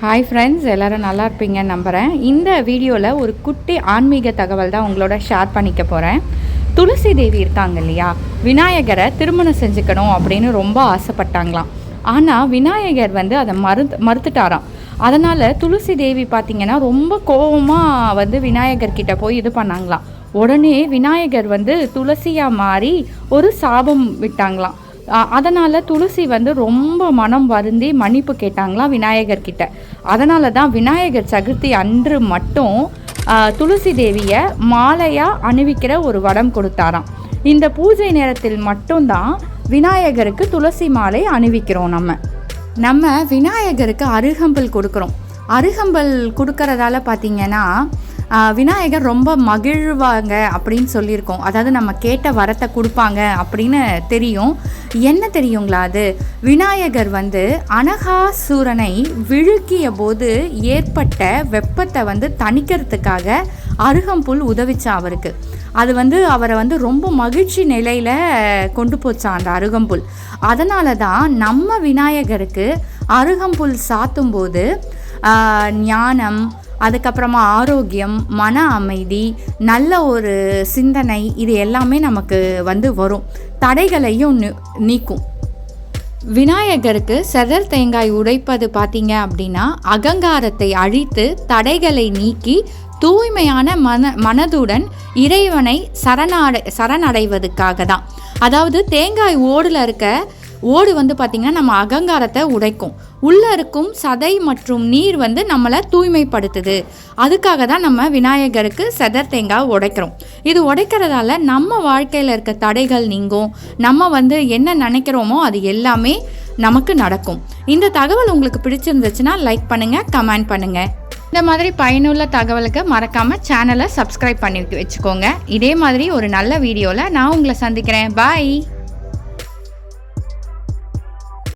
Hi friends, எல்லோரும் நல்லா இருப்பீங்கன்னு நம்புகிறேன். இந்த வீடியோவில் ஒரு குட்டி ஆன்மீக தகவல் தான் உங்களோட ஷேர் பண்ணிக்க போகிறேன். துளசி தேவி இருக்காங்க இல்லையா, விநாயகரை திருமணம் செஞ்சுக்கணும் அப்படின்னு ரொம்ப ஆசைப்பட்டாங்களாம். ஆனால் விநாயகர் அதை மறுத்துட்டாராம். அதனால் துளசி தேவி பார்த்திங்கன்னா ரொம்ப கோபமாக விநாயகர்கிட்ட போய் இது பண்ணாங்களாம். உடனே விநாயகர் துளசியாக மாறி ஒரு சாபம் விட்டாங்களாம். அதனால் துளசி ரொம்ப மனம் வருந்தி மன்னிப்பு கேட்டாங்களாம் விநாயகர்கிட்ட. அதனால தான் விநாயகர் சதுர்த்தி அன்று மட்டும் துளசி தேவியை மாலையாக அணிவிக்கிற ஒரு வரம் கொடுத்தாராம். இந்த பூஜை நேரத்தில் மட்டும்தான் விநாயகருக்கு துளசி மாலை அணிவிக்கிறோம். நம்ம விநாயகருக்கு அருகம்புல் கொடுக்குறோம். அருகம்புல் கொடுக்கறதால பார்த்திங்கன்னா விநாயகர் ரொம்ப மகிழ்வாங்க அப்படின்னு சொல்லியிருக்கோம். அதாவது நம்ம கேட்ட வரத்தை கொடுப்பாங்க அப்படின்னு தெரியும். என்ன தெரியுங்களா, அது விநாயகர் அனகாசூரனை விழுக்கிய போது ஏற்பட்ட வெப்பத்தை தணிக்கிறதுக்காக அருகம்புல் உதவிச்சா அவருக்கு. அது அவரை ரொம்ப மகிழ்ச்சி நிலையில் கொண்டு போச்சான் அந்த அருகம்புல். அதனால தான் நம்ம விநாயகருக்கு அருகம்புல் சாத்தும் போது ஞானம், அதுக்கப்புறமா ஆரோக்கியம், மன அமைதி, நல்ல ஒரு சிந்தனை, இது எல்லாமே நமக்கு வரும். தடைகளையும் நீக்கும். விநாயகருக்கு செதர் தேங்காய் உடைப்பது பார்த்தீங்க அப்படின்னா அகங்காரத்தை அழித்து தடைகளை நீக்கி தூய்மையான மனதுடன் இறைவனை சரணடைவதுக்காக தான். அதாவது தேங்காய் ஓடில் இருக்க ஓடு பார்த்திங்கன்னா நம்ம அகங்காரத்தை உடைக்கும். உள்ளே இருக்கும் சதை மற்றும் நீர் நம்மளை தூய்மைப்படுத்துது. அதுக்காக தான் நம்ம விநாயகருக்கு செதர் தேங்காய் உடைக்கிறோம். இது உடைக்கிறதால நம்ம வாழ்க்கையில் இருக்க தடைகள் நீங்கும். நம்ம என்ன நினைக்கிறோமோ அது எல்லாமே நமக்கு நடக்கும். இந்த தகவல் உங்களுக்கு பிடிச்சிருந்துச்சுன்னா லைக் பண்ணுங்கள், கமெண்ட் பண்ணுங்கள். இந்த மாதிரி பயனுள்ள தகவலுக்கு மறக்காமல் சேனலை சப்ஸ்கிரைப் பண்ணி வச்சுக்கோங்க. இதே மாதிரி ஒரு நல்ல வீடியோவில் நான் உங்களை சந்திக்கிறேன். பாய்.